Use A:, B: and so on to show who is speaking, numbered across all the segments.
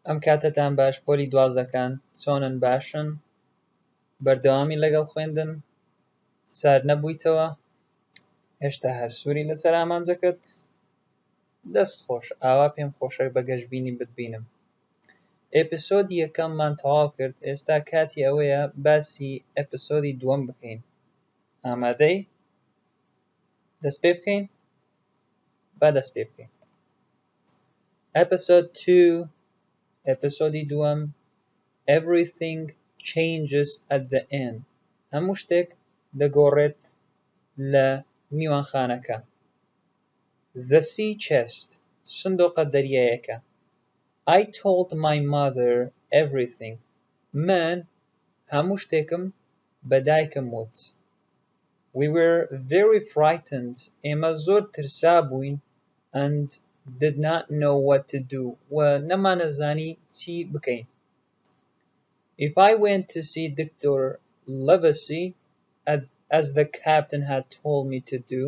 A: ئەم کاتەتان باش پۆلی دوازدەکان چۆنن باشن بەردەوامی لەگەڵ خوێندن سار نەبوویتەوە هێشتا هەر سووری لەسەر ئامانجەکەت دەست خۆش ئاوا پێم خۆشە بە گەشتبینی بتبینم ئیپسۆدی یەکەممان تەواو کرد ئێستا کاتی ئەوەیە باسی ئیپسۆدی دووەم بکەین ئامادەی دەست پێ بکەین با دەست پێ بکەین episode 2 ئیپسۆدی دووەم everything changes at the end هەموو شتێک دەگۆڕێت لە میوانخانەکە the sea chest سندوقە دەریایەکە I told my mother everything من هەموو شتێکم بە دایکم وت we were very frightened ئێمە زۆر ترسا بووین and did not know what to do و نەمانەزانی چی بکەین if I went to see Dr. Livesey as the captain had told me to do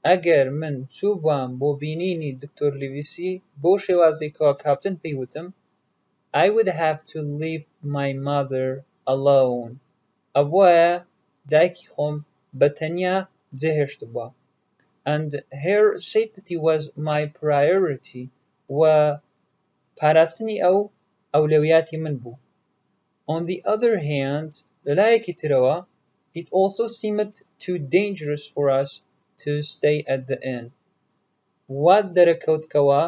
A: ئەگەر من چووبام بۆ بینینی دکتۆر لیڤیسی بۆ شێوازەی کەوا کاپتن پێی وتم I would have to leave my mother alone ئەوایە دایکی خۆم بەتەنیا جێهێشت بووە and her safety was my priority و پاراستنی ئەو ئەولەویاتی من بوو on the other hand لەلایەکی ترەوە it also seemed too dangerous for us to stay at the inn وات دەرەکەوتکەوە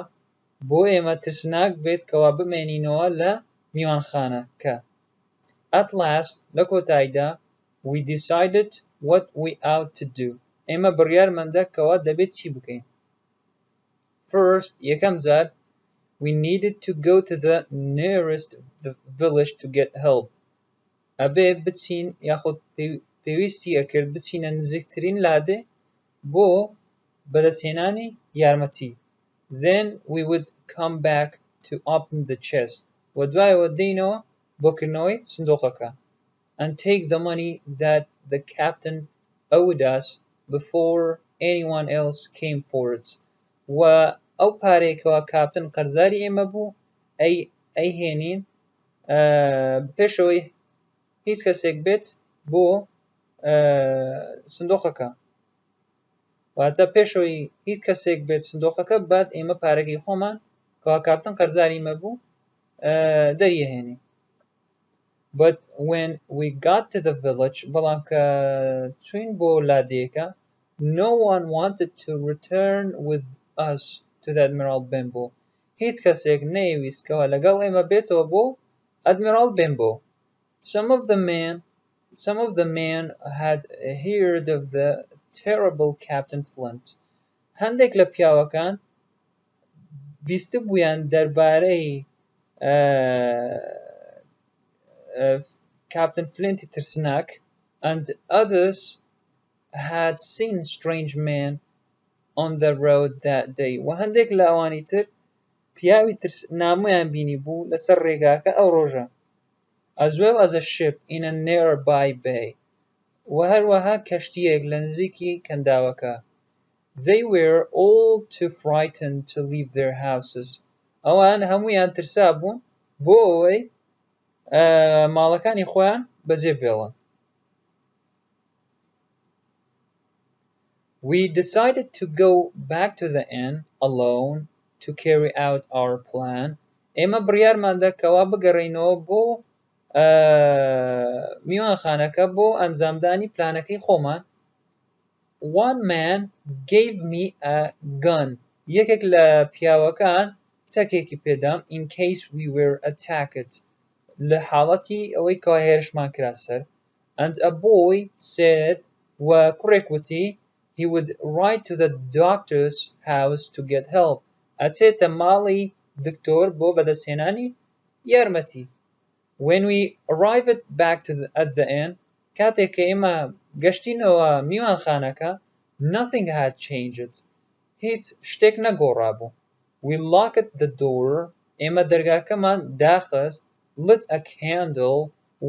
A: بۆ ئێمە ترسناک بێت کەوا بمێنینەوە لە میوانخانەکە at last لە کۆتاییدا we decided what we ought to do ئێمە بڕیارماندا کەوا دەبێت چی بکەین first یەکەم جار we needed to go to the nearest village to get help ئەبێ بچین یاخود پێویستی ئەکرد بچینە نزیکترین لادێ بۆ بەدەستهێنانی یارمەتی then we would come back to open the chest و دوایەوە دێینەوە بۆ کردنەوەی سندوقەکە and take the money that the captain owed us before anyone else came for it و ئەو پارەیەکەوە کاپتن قەرزاری ئێمە بوو ئەیهێنین پێشەوەی هیچ کەسێک بێت بۆ سندوقەکە واتە پێشەوەی هیچ کەسێک بێت سندوقەکە بعد ئێمە پارەکەی خۆمان کەوا کاپتن قەرزاری ئێمە بوو دەریەهێنین but when we got to the village بەڵام کە چوین بۆ لادێکە no one wanted to return with us to the Admiral Benbow هیچ کەسێک نەیویست کەوا لەگەڵ ئێمە بێتەوە بۆ Admiral Benbow some of the men had heard of the terrible Captain Flint هەندێک لە پیاوەکان بیستبوویان دەربارەی Captain Flint ترسناک and others had seen strange men on the road that day و هەندێک لە ئەوانی تر پیاوی نامۆیان بینی بوو لەسەر ڕێگاکە ئەو ڕۆژە as well as a ship in a nearby bay و هەروەها کەشتیەک لە نزیکی کەنداوەکە they were all too frightened to leave their houses ئەوان هەموویان ترسا بوون بۆ ئەوەی ماڵەکانی خۆیان بەجێ بێڵن we decided to go back to the inn alone to carry out our plan ئێمە بڕیارماندا کەوا بگەڕێینەوە بۆ میوانخانەکە بۆ ئەنجامدانی پلانەکەی خۆمان one man gave me a gun یەکێک لە پیاوەکان چەکێکی پێدام in case we were attacked لە حاڵەتی ئەوەی کەوا هێرشمان کرا سەر and a boy said و کوڕێک وتی he would ride to the doctor's house to get help ئەچێتە ماڵی دکتۆر بۆ بەدەستهێنانی یارمەتی when we arrived back at the inn کاتێک کە ئێمە گەشتینەوە میوانخانەکە nothing had changed هیچ شتێک نەگۆڕابوو we locked the door ئێمە دەرگاکەمان داخست lit a candle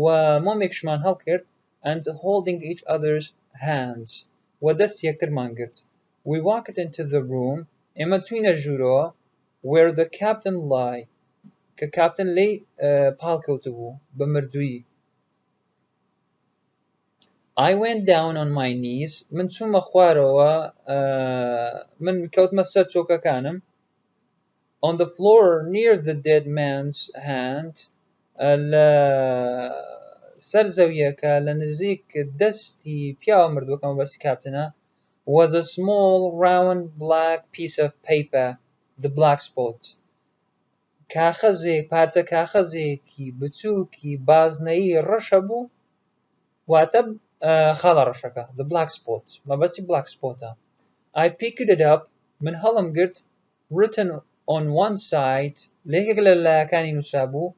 A: و مۆمێکشمان هەڵکرد and holding each other's hands و دەست یەکترمان گرت we walked into the room ئێمە چوینە ژوورەوە where the captain lay کە کاپتن لی پاڵکەوتە بوو بە مردووی. I went down on my knees. من چوومە خوارەوە، من کەوتمە سەر چۆکەکانم. On the floor near the dead man's hand. لە سەر زەویەکە لە نزیک دەستی پیاوە مردووەکەم بەسی کاپتنە was a small round black piece of paper, the black spot. کاغەزێک، پارچە کاغەزێکی بچووکی بازنەیی ڕەشە بوو، واتە خاڵە ڕەشەکە، the black spot. مەبەستی black spotە. I picked it up. من هەڵم گرت. Written on one side. لێکێک لە لایەکانی نووسرا بوو.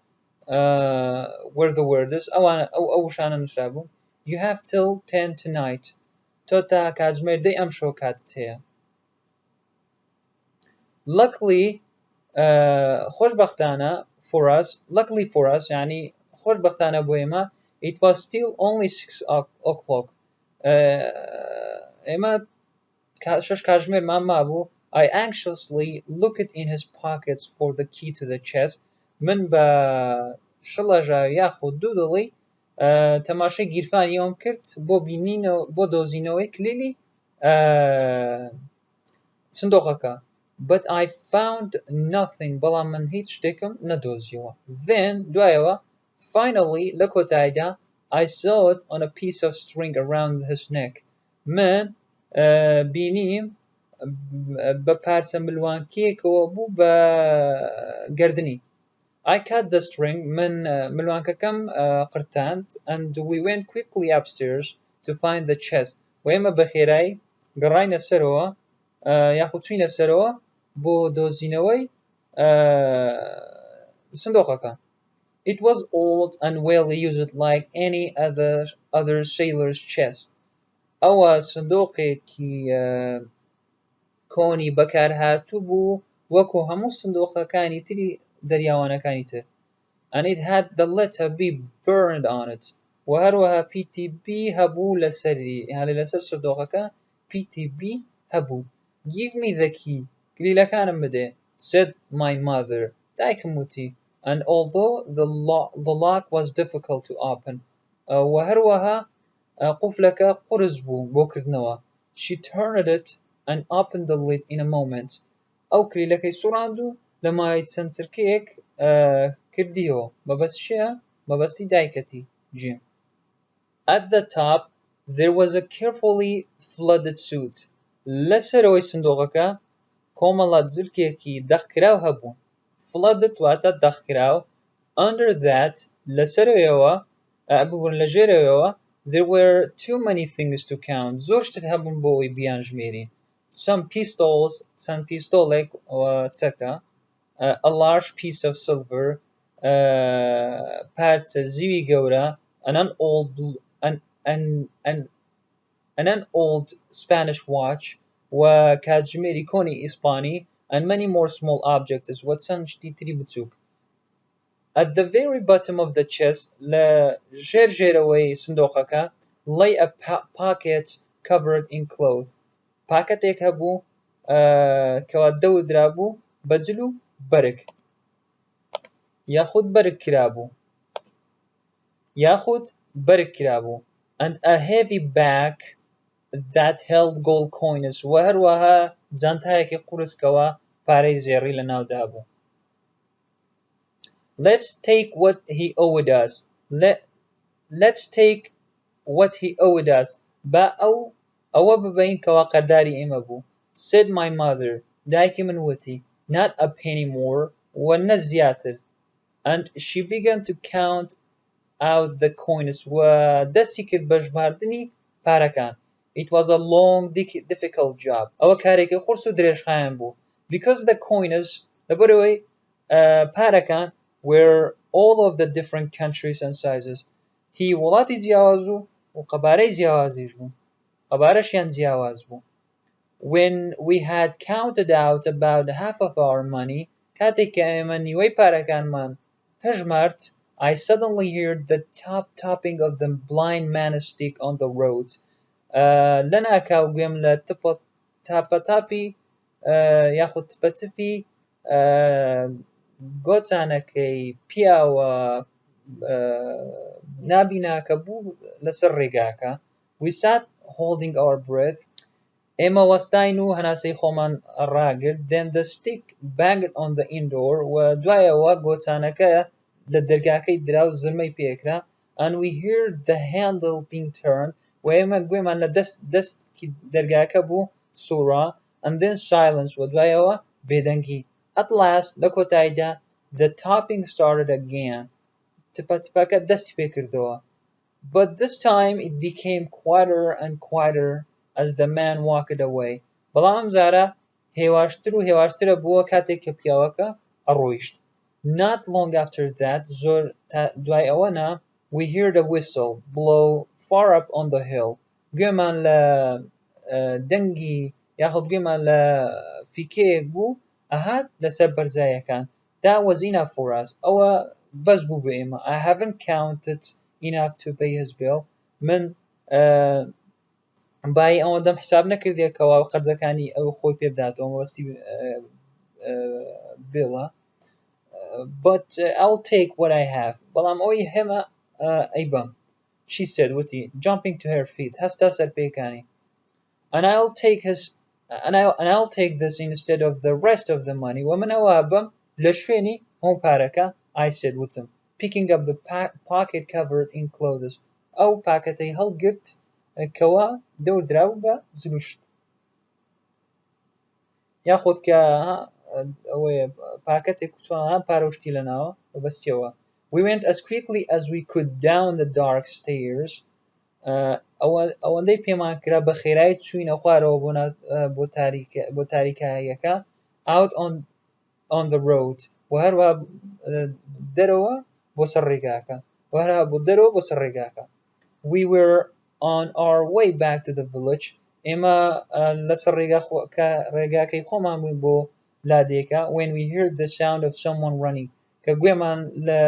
A: Where the word is. ئەو شانە نووسرا بوو. You have till 10 tonight. تۆ تا کاتژمێر 10 ئەم شەو کاتت هەیە. Luckily, خۆشبەختانە luckily for us, يعني خۆشبەختانە بۆ ئێمە, it was still only 6 o'clock. ئێمە 6 کاتژمێرمان مابوو. I anxiously looked in his pockets for the key to the chest. من بە شڵەژە یاخود دوودڵی تەماشای گیرفانی ئەوم کرد بۆ دۆزینەوەی کلیلی سندۆقەکە. But I found nothing. بەڵام من هیچ شتێکم نەدۆزیەوە. Then دوایەوە finally لە کۆتاییدا I saw it on a piece of string around his neck. من بینیم بە پارچە ملوانکێکەوە بوو بە گردنی. I cut the string. من ملوانکەکەم قرتاند. And we went quickly upstairs to find the chest. و ئێمە بە خێرایی گەڕاینە سەرەوە یاخود چوینە سەرەوە بۆ دۆزینەوەی سندۆقەکە. It was old and well used like any other sailor's chest. ئەوە سندۆقێکی کۆنی بەکارهاتوو بوو وەکو هەموو سندۆقەکانی تری دەریاوانەکانی تر. And it had the letter B burned on it. و هەروەها PTB هەبوو لەسەری، یعنی لەسەر سندۆقەکە PTB هەبوو. Give me the key. کلیلەکانم بدێ. Said my mother. دایکم وتی. And although the lock was difficult to open. و هەروەها قوفلەکە قورس بوو بۆ کردنەوە. She turned it and opened the lid in a moment. ئەو کلیلەکەی سوڕاند و لە مای چەند چرکەیەک کردیەوە. مەبەستیە؟ مەبەستی دایکەتی. Jim. At the top there was a carefully flooded suit. لەسەرەوەی سندۆقەکە کۆمەڵە جلکێکی دەخکراو هەبوو. Flooded واتە دەخکراو. Under that لەسەرەوەیەوە ببوون لە ژێرەوەیەوە there were too many things to count. زۆر شتر هەبوون بۆ ئەوی بیانژمێری. Some pistols, چەند پیستۆڵێک چەکە. A large piece of silver. پارچە زیوی گەورە. an old Spanish watch. و کاتژمێری کۆنی ئیسپانی. And many more small objects. و چەند شتی تری بچووک. At the very bottom of the chest, لە ژێرەوەی سندۆقەکە, lay a pocket covered in cloth. پاکەتێک هەبوو کەوا دەورا بوو بە جل و بەرگ. یاخود بەرگ کرابوو. And a heavy bag that held gold coins. و هەروەها جانتایەکی قورسکەوە پارەی زێڕی لە ناودا بوو. Let's take what he owed us. Let's take what he owed us. با ئەوە ببین کەوا قەرداری ئێمە بوو. Said my mother. دایکی من وتی. Not a penny more. و نە زیاتر. And she began to count out the coins. و دەستی کرد بە ژماردنی پارەکان. It was a long, difficult job. ئەوە کارێکی قورس و درێژخایەن بوو. Because the coins لەبەرەوەی پارەکان were all of the different countries and sizes. هی وڵاتی جیاواز و قەبارەی جیاوازیش بوو. قەبارەشیان جیاواز بوو. When we had counted out about half of our money, کاتێک کە ئێمە نیوەی پارەکانمان هەژمارد, I suddenly heard the tapping of the blind man's stick on the road. لە ناکاو گوێم لە تاپەتاپی یاخود تپەتپی گۆچانەکەی پیاوە نابیناکە بوو لەسەر ڕێگاکە. We sat holding our breath. ئێمە وەستاین و هەناسەی خۆمان ڕاگرت. Then the stick banged on the indoor. و دوایەوە گۆچانەکە لە دەرگاکەی دراو زرمەی پێکرا. And we heard the handle being turned. و ئێمە گوێمان لە دەستکی دەرگاکە بوو سوڕا. And then silence. و دوایەوە بێدەنگی. At last لە کۆتاییدا the tapping started again. تپەتپەکە دەستی پێکردەوە. But this time it became quieter and quieter as the man walked away. بەڵام ئەم جارە هێواشتر و هێواشترە بووە کاتێک کە پیاوەکە ئەڕۆیشت. Not long after that, زۆر دوای ئەوەنا, we heard a whistle blow far up on the hill. گوێمان لە دەنگی یاخود گوێمان لە فیکەیەک بوو ئەهات لەسەر بەرزایەکان. That was enough for us. ئەوە بەس بوو بە ئێمە. I haven't counted enough to pay his bill. من بای ئەوەندەم حساب نەکردێکەوە قەرزەکانی ئەو خۆی پێ بداتەوە وەسی بێڵە. But I'll take what I have. بەڵام ئەوەی هەمە ئەی بەم. She said وتی jumping to her feet هەستا سەر پێکانی. And I'll take this instead of the rest of the money. ومن ئەوە بەم لە شوێنی هەموو پارەکە. I said وتم picking up the pocket covered in clothes. ئەو پاکەتەی هەڵگرت کەوا دەوردراو بە جلوشت. یاخود کە ئەوەیە پاکەتێک چۆن پارەشتی لەناوە بەبەستیەوە. We went as quickly as we could down the dark stairs. ئەوەندەی پێمان کرا بە خێرایی چووینە خوارەوە بۆ تاریکاییەکە. Out on the road. و هەروە دەرەوە بۆ سەر ڕێگاکە. We were on our way back to the village. ئێمە لەسەر ڕێگاکەی خۆمان بووین بۆ لادێکە. When we heard the sound of someone running. کە گوێمان لە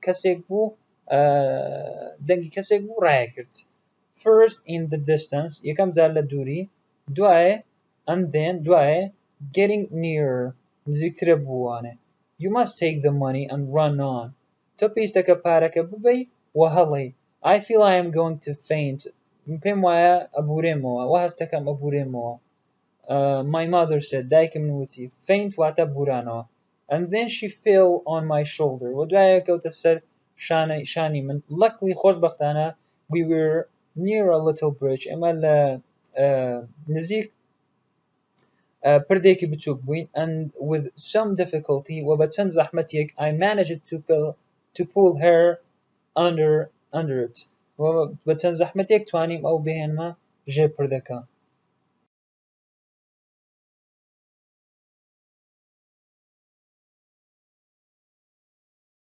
A: کەسێک بوو دەنگی کەسێک بوو ڕایە کرد. First in the distance یەکەم جار لە دووری. دوایە and then دوایە getting nearer نزیکترە بووانێ. You must take the money and run on. تۆ پێویستەکە پارەکە ببەی و هەڵێی. I feel I am going to faint. پێم وایە ئەبورێمەوە و هەستەکەم ئەبورێمەوە. My mother said. دایکم وتی faint واتە بورانەوە. And then she fell on my shoulder. و دوایە کەوتە سەر شانی من. Luckily خۆشبەختانە we were near a little bridge. ئێمە لە نزیک پردێکی بچووک بووین. And with some difficulty و بە چەند زەحمەتێک I managed to pull her under it. و بە چەند زەحمەتێک توانیم ئەو بهێنمە ژێر پردەکە.